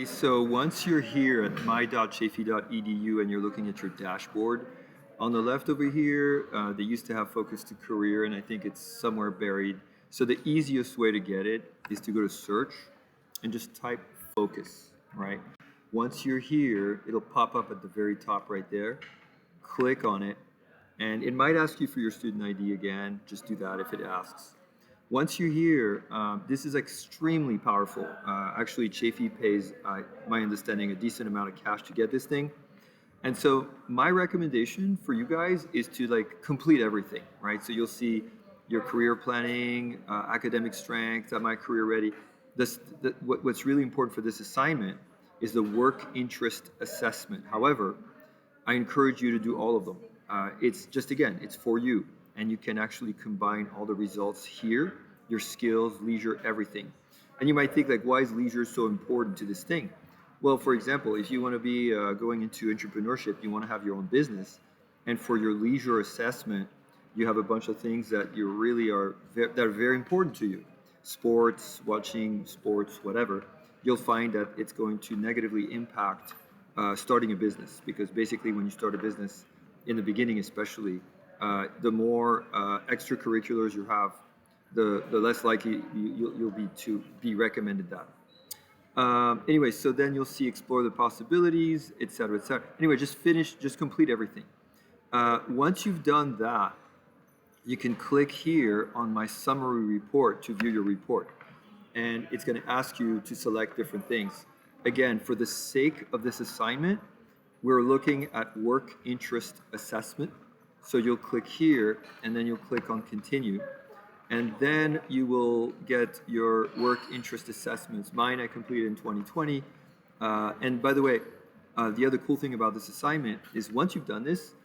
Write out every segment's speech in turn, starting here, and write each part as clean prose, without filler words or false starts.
So once you're here at my.chaffey.edu and you're looking at your dashboard, on the left over here, they used to have Focus2Career, and I think it's somewhere buried. So the easiest way to get it is to go to search and just type focus, right? Once you're here, it'll pop up at the very top right there. Click on it, and it might ask you for your student ID again. Just do that if it asks. Once you're here, this is extremely powerful. Actually, Chaffey pays, my understanding, a decent amount of cash to get this thing. And so my recommendation for you guys is to like complete everything, right? So you'll see your career planning, academic strength, am I career ready? What's really important for this assignment is the work interest assessment. However, I encourage you to do all of them. It's just, again, it's for you. And you can actually combine all the results here, your skills, leisure, everything. And you might think, like, why is leisure so important to this thing? Well, for example, if you want to be going into entrepreneurship, you want to have your own business, and for your leisure assessment, you have a bunch of things that you really that are very important to you. Sports, watching sports, whatever. You'll find that it's going to negatively impact starting a business, because basically when you start a business, in the beginning especially, the more extracurriculars you have, the less likely you'll be to be recommended that. Anyway, so then you'll see explore the possibilities, etc., etc. Anyway, just complete everything. Once you've done that, you can click here on my summary report to view your report. And it's going to ask you to select different things. Again, for the sake of this assignment, we're looking at work interest assessment. So you'll click here, and then you'll click on continue. And then you will get your work interest assessments. Mine I completed in 2020. And by the way, the other cool thing about this assignment is once you've done this,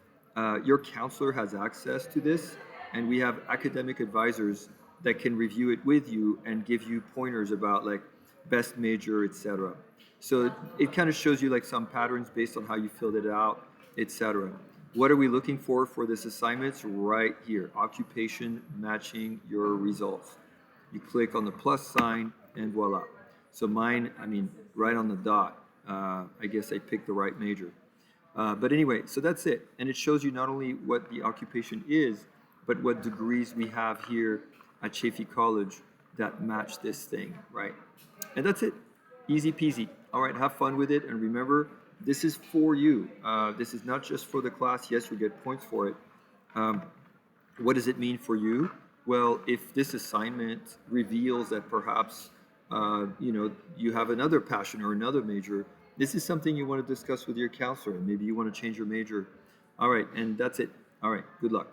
your counselor has access to this, and we have academic advisors that can review it with you and give you pointers about like best major, etc. So it kind of shows you like some patterns based on how you filled it out, etc. What are we looking for this assignment? It's right here, occupation matching your results. You click on the plus sign and voila. So mine, I mean, right on the dot. I guess I picked the right major. But anyway, so that's it. And it shows you not only what the occupation is, but what degrees we have here at Chaffey College that match this thing, right? And that's it. Easy peasy. All right, have fun with it. And remember, this is for you. This is not just for the class. Yes, you get points for it. What does it mean for you? Well, if this assignment reveals that perhaps you have another passion or another major, this is something you want to discuss with your counselor. Maybe you want to change your major. All right, and that's it. All right, good luck.